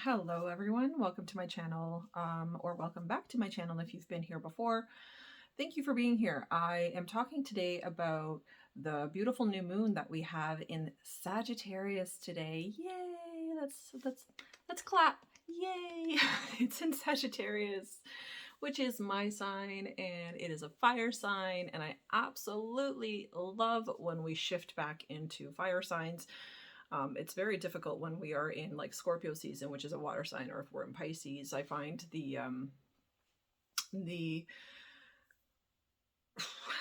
Hello everyone, welcome to my channel, or welcome back to my channel if you've been here before. Thank you for being here. I am talking today about the beautiful new moon that we have in Sagittarius today. Yay! Let's clap. Yay! It's in Sagittarius, which is my sign, and it is a fire sign, and I absolutely love when we shift back into fire signs. It's very difficult when we are in like Scorpio season, which is a water sign, or if we're in Pisces. I find the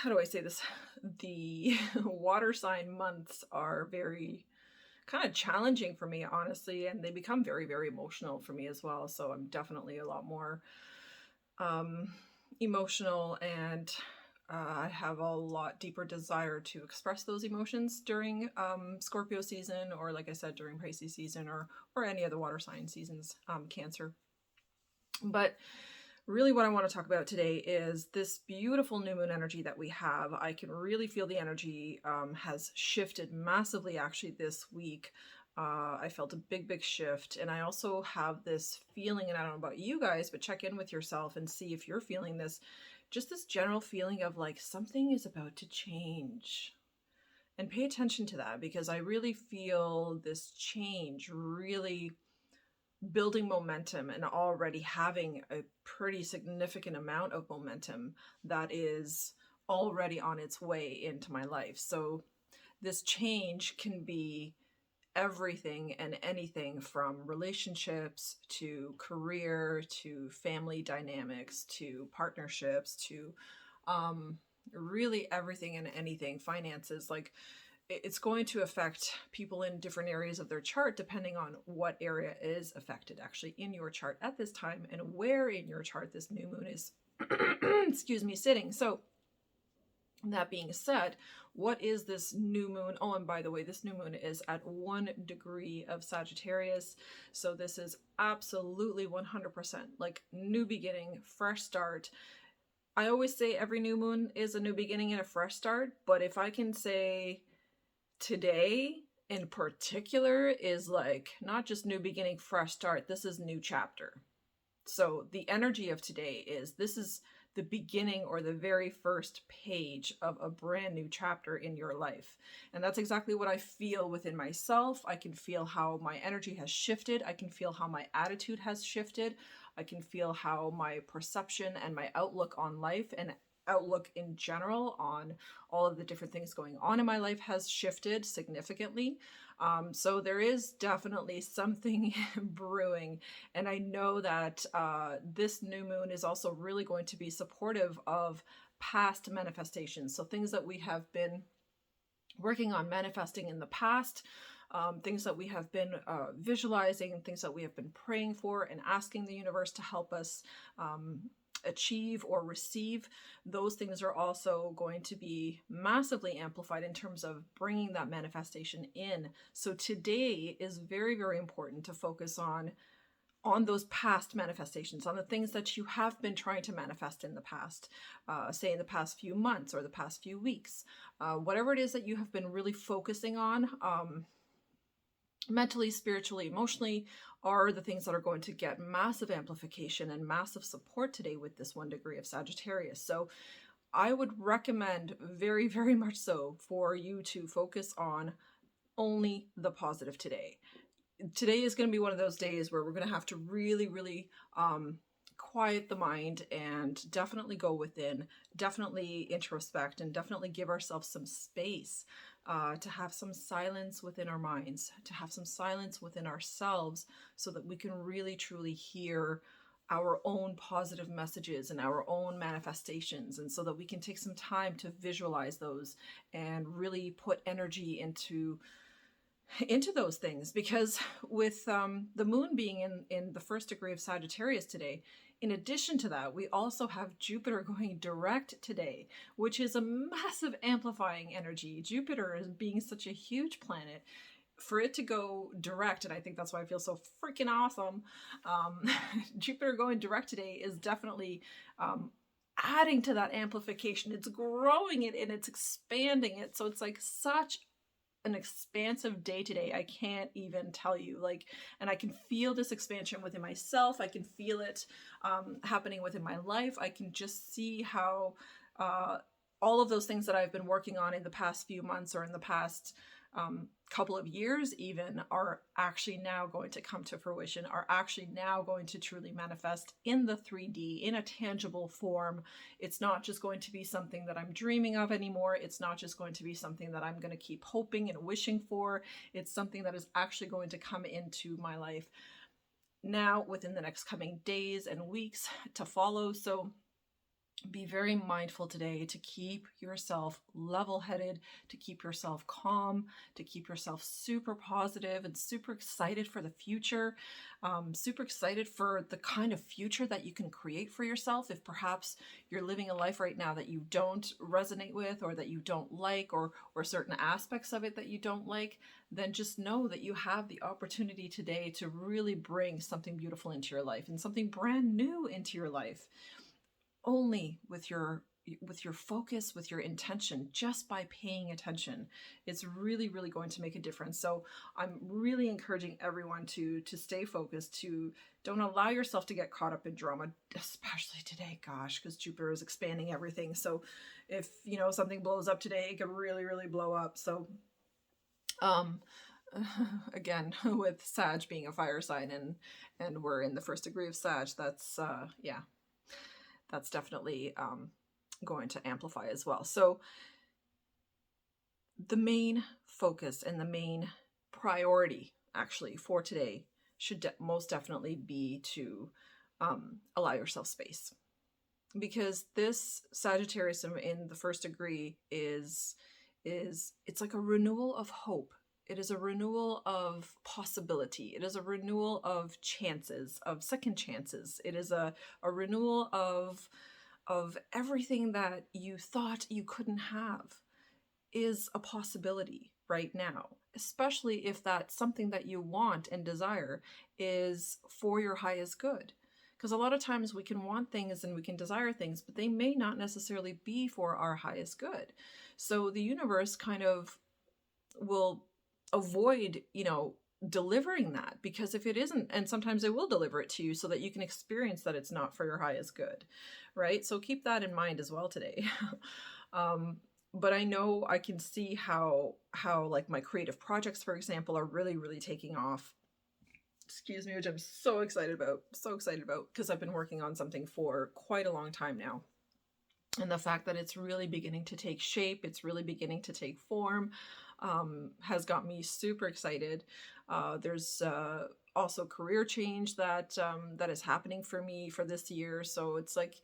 how do I say this? The water sign months are very kind of challenging for me, honestly, and they become very, very emotional for me as well. So I'm definitely a lot more emotional, and I have a lot deeper desire to express those emotions during Scorpio season, or like I said, during Pisces season, or any other water sign seasons, Cancer. But really what I want to talk about today is this beautiful new moon energy that we have. I can really feel the energy has shifted massively actually this week. I felt a big shift, and I also have this feeling, and I don't know about you guys, but check in with yourself and see if you're feeling this, just this general feeling of like something is about to change. And pay attention to that, because I really feel this change really building momentum and already having a pretty significant amount of momentum that is already on its way into my life. So this change can be everything and anything from relationships to career to family dynamics to partnerships to really everything and anything, finances. Like, it's going to affect people in different areas of their chart depending on what area is affected actually in your chart at this time and where in your chart this new moon is excuse me, sitting. So that being said, what is this new moon? Oh, and by the way, this new moon is at 1 degree of Sagittarius. So this is absolutely 100% like new beginning, fresh start. I always say every new moon is a new beginning and a fresh start. But if I can say today in particular is like not just new beginning, fresh start, this is new chapter. So the energy of today is this is the beginning or the very first page of a brand new chapter in your life. And that's exactly what I feel within myself. I can feel how my energy has shifted. I can feel how my attitude has shifted. I can feel how my perception and my outlook on life and outlook in general on all of the different things going on in my life has shifted significantly. So there is definitely something brewing, and I know that this new moon is also really going to be supportive of past manifestations. So things that we have been working on manifesting in the past, things that we have been visualizing, things that we have been praying for and asking the universe to help us achieve or receive, those things are also going to be massively amplified in terms of bringing that manifestation in. So today is very, very important to focus on those past manifestations, on the things that you have been trying to manifest in the past, say in the past few months or the past few weeks, whatever it is that you have been really focusing on, mentally, spiritually, emotionally, are the things that are going to get massive amplification and massive support today with this 1 degree of Sagittarius. So I would recommend very, very much so for you to focus on only the positive today. Today is going to be one of those days where we're going to have to really quiet the mind and definitely go within, definitely introspect, and definitely give ourselves some space to have some silence within our minds, to have some silence within ourselves, so that we can really truly hear our own positive messages and our own manifestations, and so that we can take some time to visualize those and really put energy into those things. Because with the moon being in the 1st degree of Sagittarius today, in addition to that, we also have Jupiter going direct today, which is a massive amplifying energy. Jupiter is being such a huge planet, for it to go direct, and I think that's why I feel so freaking awesome. Jupiter going direct today is definitely adding to that amplification. It's growing it and it's expanding it. So it's like such an expansive day today. I can't even tell you, like, and I can feel this expansion within myself. I can feel it happening within my life. I can just see how all of those things that I've been working on in the past few months or in the past couple of years even are actually now going to come to fruition, are actually now going to truly manifest in the 3D, in a tangible form. It's not just going to be something that I'm dreaming of anymore. It's not just going to be something that I'm going to keep hoping and wishing for. It's something that is actually going to come into my life now within the next coming days and weeks to follow. So be very mindful today to keep yourself level-headed, to keep yourself calm, to keep yourself super positive and super excited for the future, super excited for the kind of future that you can create for yourself. If perhaps you're living a life right now that you don't resonate with, or that you don't like, or certain aspects of it that you don't like, then just know that you have the opportunity today to really bring something beautiful into your life and something brand new into your life. Only with your focus, with your intention, just by paying attention, it's really, really going to make a difference. So I'm really encouraging everyone to stay focused, to don't allow yourself to get caught up in drama, especially today, gosh, because Jupiter is expanding everything. So if, you know, something blows up today, it could really, really blow up. So again, with Sag being a fire sign and we're in the first degree of Sag, that's yeah, that's definitely going to amplify as well. So the main focus and the main priority actually for today should most definitely be to allow yourself space, because this Sagittarius in the first degree is it's like a renewal of hope. It is a renewal of possibility. It is a renewal of chances, of second chances. It is a renewal of everything that you thought you couldn't have is a possibility right now, especially if that's something that you want and desire is for your highest good. Because a lot of times we can want things and we can desire things, but they may not necessarily be for our highest good. So the universe kind of will avoid, you know, delivering that, because if it isn't, and sometimes it will deliver it to you so that you can experience that it's not for your highest good, right? So keep that in mind as well today. But I know I can see how like my creative projects, for example, are really, really taking off. Excuse me, which I'm so excited about, because I've been working on something for quite a long time now. And the fact that it's really beginning to take shape, it's really beginning to take form, has got me super excited. There's also career change that is happening for me for this year. So it's like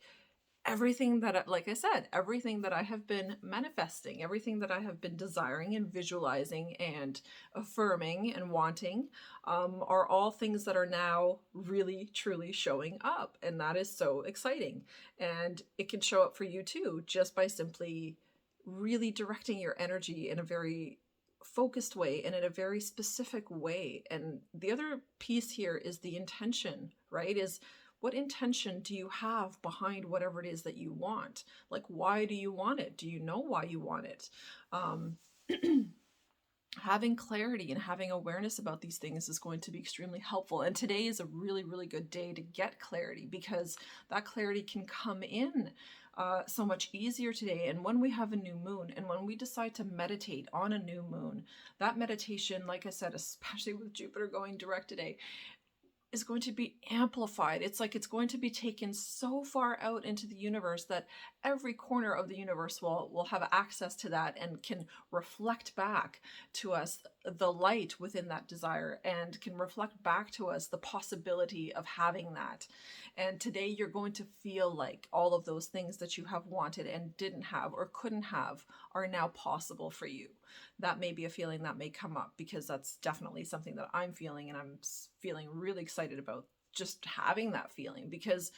everything that, like I said, everything that I have been manifesting, everything that I have been desiring and visualizing and affirming and wanting, are all things that are now really, truly showing up. And that is so exciting. And it can show up for you too, just by simply really directing your energy in a very focused way and in a very specific way. And the other piece here is the intention, right? Is what intention do you have behind whatever it is that you want? Like, why do you want it? Do you know why you want it? Having clarity and having awareness about these things is going to be extremely helpful. And today is a really, really good day to get clarity, because that clarity can come in so much easier today. And when we have a new moon, and when we decide to meditate on a new moon, that meditation, like I said, especially with Jupiter going direct today, is going to be amplified. It's like it's going to be taken so far out into the universe that every corner of the universe will have access to that and can reflect back to us the light within that desire, and can reflect back to us the possibility of having that. And today you're going to feel like all of those things that you have wanted and didn't have or couldn't have are now possible for you. That may be a feeling that may come up, because that's definitely something that I'm feeling, and I'm feeling really excited about just having that feeling. Because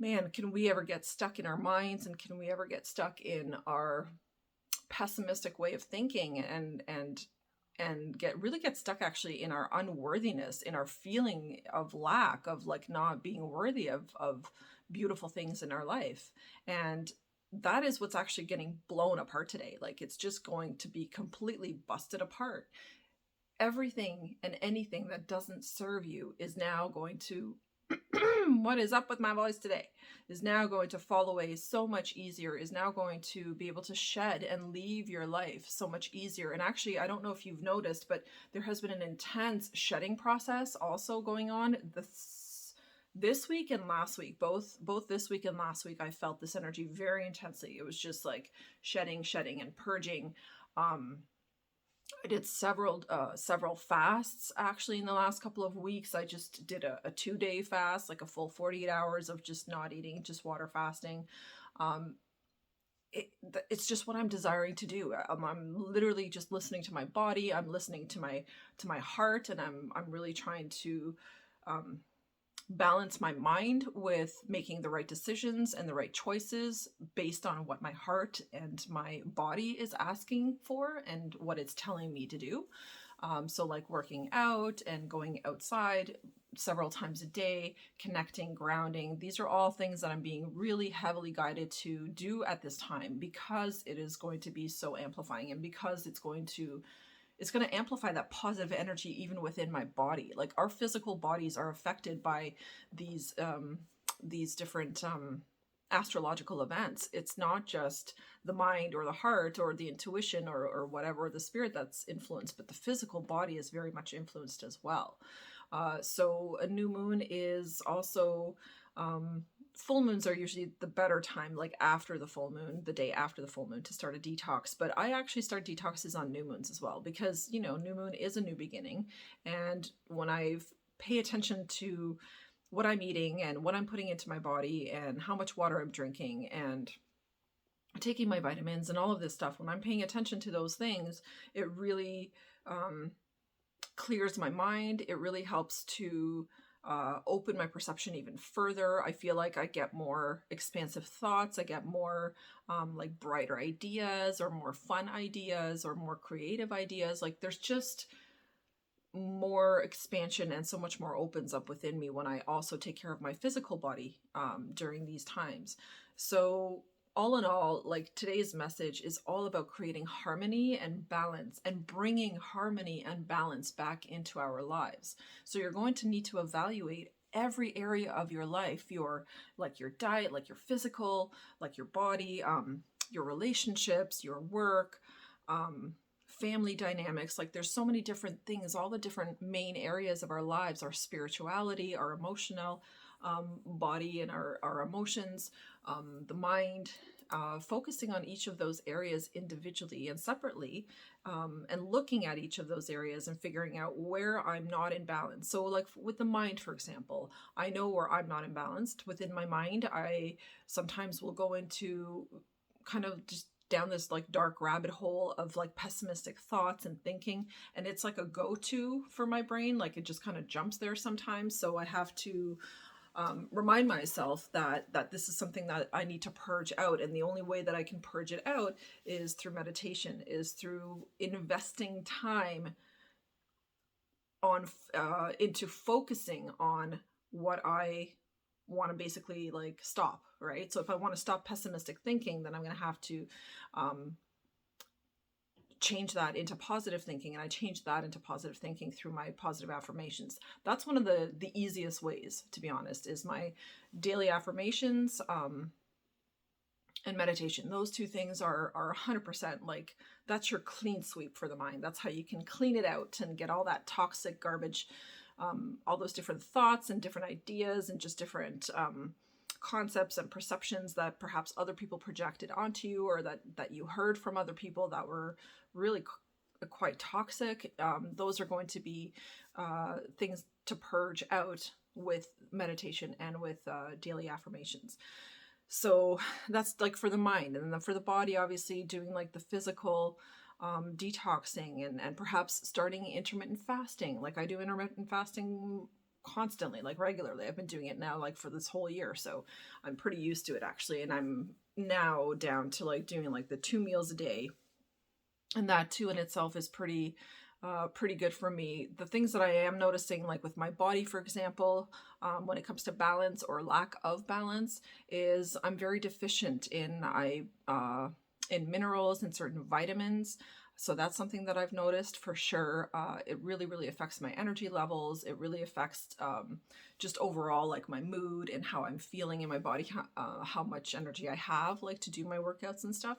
man, can we ever get stuck in our minds, and can we ever get stuck in our pessimistic way of thinking, and get stuck actually in our unworthiness, in our feeling of lack, of like not being worthy of beautiful things in our life. And that is what's actually getting blown apart today. Like, it's just going to be completely busted apart. Everything and anything that doesn't serve you is now going to what is up with my voice today, is now going to fall away so much easier, is now going to be able to shed and leave your life so much easier. And actually, I don't know if you've noticed, but there has been an intense shedding process also going on this week and last week. Both this week and last week, I felt this energy very intensely. It was just like shedding and purging. I did several fasts actually in the last couple of weeks. I just did a 2-day fast, like a full 48 hours of just not eating, just water fasting. It's just what I'm desiring to do. I'm literally just listening to my body. I'm listening to my heart, and I'm really trying to balance my mind with making the right decisions and the right choices based on what my heart and my body is asking for and what it's telling me to do. So like working out and going outside several times a day, connecting, grounding. These are all things that I'm being really heavily guided to do at this time, because it is going to be so amplifying, and because it's going to amplify that positive energy even within my body. Like, our physical bodies are affected by these different astrological events. It's not just the mind or the heart or the intuition or whatever, the spirit that's influenced, but the physical body is very much influenced as well. So a new moon is also, full moons are usually the better time, like after the full moon, the day after the full moon, to start a detox. But I actually start detoxes on new moons as well, because, new moon is a new beginning. And when I pay attention to what I'm eating and what I'm putting into my body and how much water I'm drinking and taking my vitamins and all of this stuff, when I'm paying attention to those things, it really clears my mind. It really helps to open my perception even further. I feel like I get more expansive thoughts. I get more like brighter ideas, or more fun ideas, or more creative ideas. Like, there's just more expansion, and so much more opens up within me when I also take care of my physical body during these times. So all in all, like, today's message is all about creating harmony and balance, and bringing harmony and balance back into our lives. So you're going to need to evaluate every area of your life, your diet, like your physical, like your body, your relationships, your work, family dynamics. Like, there's so many different things, all the different main areas of our lives, our spirituality, our emotional body, and our emotions, the mind, focusing on each of those areas individually and separately, and looking at each of those areas and figuring out where I'm not in balance. So like with the mind, for example, I know where I'm not imbalanced within my mind. I sometimes will go into kind of just down this like dark rabbit hole of like pessimistic thoughts and thinking, and it's like a go-to for my brain. Like, it just kind of jumps there sometimes. So I have to remind myself that this is something that I need to purge out, and the only way that I can purge it out is through meditation, is through investing time on into focusing on what I want to basically like stop, right? So if I want to stop pessimistic thinking, then I'm going to have to change that into positive thinking, and I change that into positive thinking through my positive affirmations. That's one of the easiest ways, to be honest, is my daily affirmations and meditation. Those two things are 100% like, that's your clean sweep for the mind. That's how you can clean it out and get all that toxic garbage, all those different thoughts and different ideas and just different concepts and perceptions that perhaps other people projected onto you, or that you heard from other people that were really quite toxic. Those are going to be things to purge out with meditation and with daily affirmations. So that's like for the mind. And then for the body, obviously doing like the physical detoxing, and perhaps starting intermittent fasting. Like, I do intermittent fasting constantly, like regularly. I've been doing it now like for this whole year, so I'm pretty used to it actually. And I'm now down to like doing like the 2 meals a day, and that too in itself is pretty pretty good for me. The things that I am noticing, like with my body, for example, when it comes to balance or lack of balance, is I'm very deficient in minerals and certain vitamins. So that's something that I've noticed for sure. It really, really affects my energy levels. It really affects just overall like my mood and how I'm feeling in my body, how much energy I have like to do my workouts and stuff.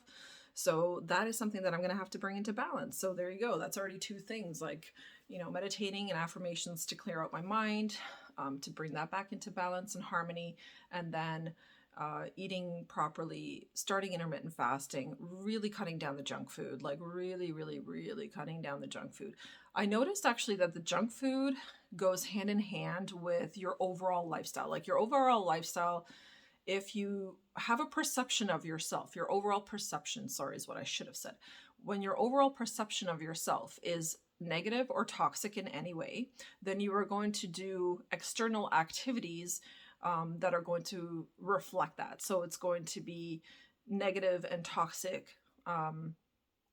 So that is something that I'm going to have to bring into balance. So there you go. That's already two things, like, meditating and affirmations to clear out my mind, to bring that back into balance and harmony. And then eating properly, starting intermittent fasting, really cutting down the junk food, like really, really, really cutting down the junk food. I noticed actually that the junk food goes hand in hand with your overall lifestyle. Like your overall lifestyle, if you have a perception of yourself, your overall perception, sorry, is what I should have said. When your overall perception of yourself is negative or toxic in any way, then you are going to do external activities that are going to reflect that. So it's going to be negative and toxic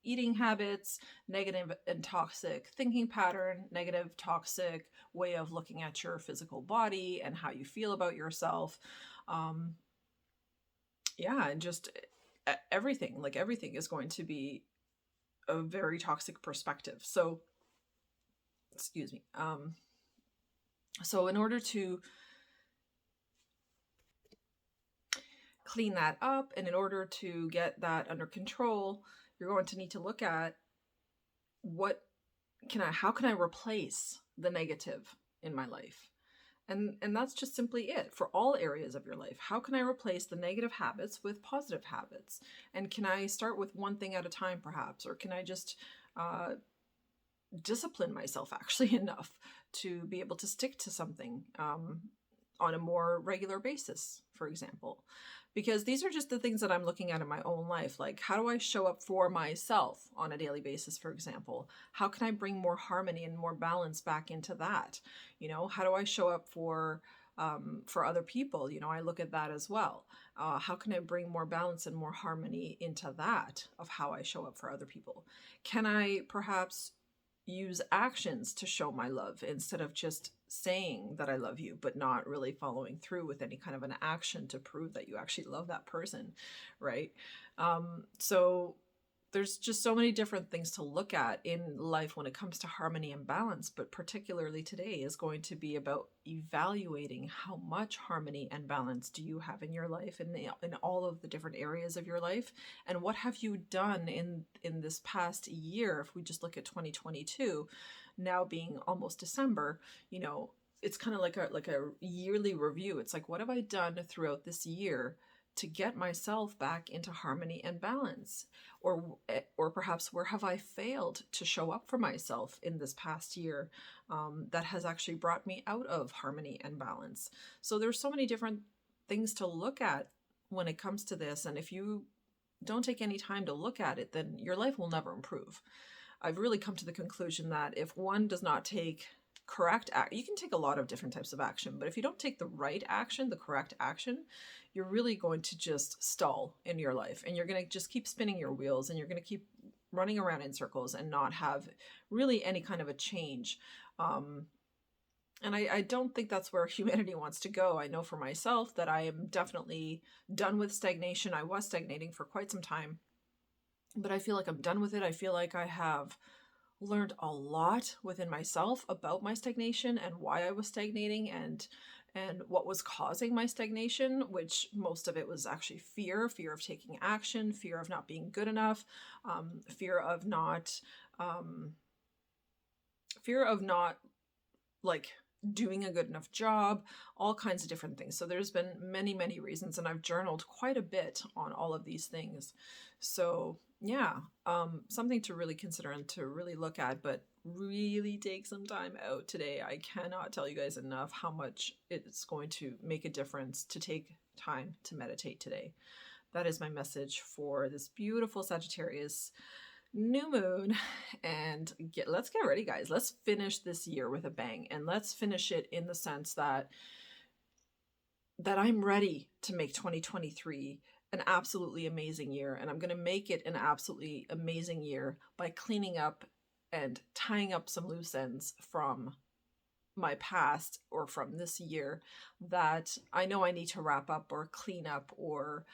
eating habits, negative and toxic thinking pattern, negative, toxic way of looking at your physical body and how you feel about yourself. And just everything is going to be a very toxic perspective. So, excuse me. So in order to clean that up and in order to get that under control, you're going to need to look at how can I replace the negative in my life? And that's just simply it for all areas of your life. How can I replace the negative habits with positive habits? And can I start with one thing at a time, perhaps? Or can I just discipline myself actually enough to be able to stick to something on a more regular basis, for example? Because these are just the things that I'm looking at in my own life. Like, how do I show up for myself on a daily basis, for example? How can I bring more harmony and more balance back into that? How do I show up for other people? I look at that as well. How can I bring more balance and more harmony into that of how I show up for other people? Can I perhaps use actions to show my love instead of just saying that I love you, but not really following through with any kind of an action to prove that you actually love that person, right? So there's just so many different things to look at in life when it comes to harmony and balance, but particularly today is going to be about evaluating how much harmony and balance do you have in your life and in all of the different areas of your life, and what have you done in this past year. If we just look at 2022, now being almost December, it's kind of like a yearly review. It's like, what have I done throughout this year to get myself back into harmony and balance? Or perhaps where have I failed to show up for myself in this past year that has actually brought me out of harmony and balance? So there's so many different things to look at when it comes to this. And if you don't take any time to look at it, then your life will never improve. I've really come to the conclusion that if one does not take correct action, you can take a lot of different types of action, but if you don't take the right action, the correct action, you're really going to just stall in your life, and you're going to just keep spinning your wheels, and you're going to keep running around in circles and not have really any kind of a change. And I don't think that's where humanity wants to go. I know for myself that I am definitely done with stagnation. I was stagnating for quite some time, but I feel like I'm done with it. I feel like I have learned a lot within myself about my stagnation and why I was stagnating and what was causing my stagnation, which most of it was actually fear of taking action, fear of not being good enough, fear of not like doing a good enough job, all kinds of different things. So there's been many, many reasons, and I've journaled quite a bit on all of these things. So yeah, something to really consider and to really look at, but really take some time out today. I cannot tell you guys enough how much it's going to make a difference to take time to meditate today. That is my message for this beautiful Sagittarius new moon. And let's get ready, guys. Let's finish this year with a bang, and let's finish it in the sense that I'm ready to make 2023 an absolutely amazing year, and I'm going to make it an absolutely amazing year by cleaning up and tying up some loose ends from my past or from this year that I know I need to wrap up or clean up or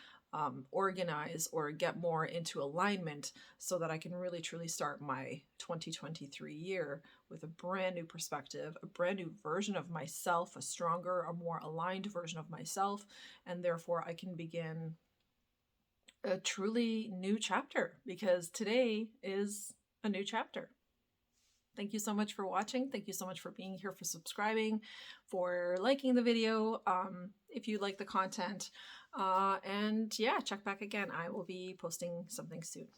organize or get more into alignment so that I can really truly start my 2023 year with a brand new perspective, a brand new version of myself, a stronger, a more aligned version of myself, and therefore I can begin a truly new chapter, because today is a new chapter. Thank you so much for watching. Thank you so much for being here, for subscribing, for liking the video if you like the content. And yeah, check back again. I will be posting something soon.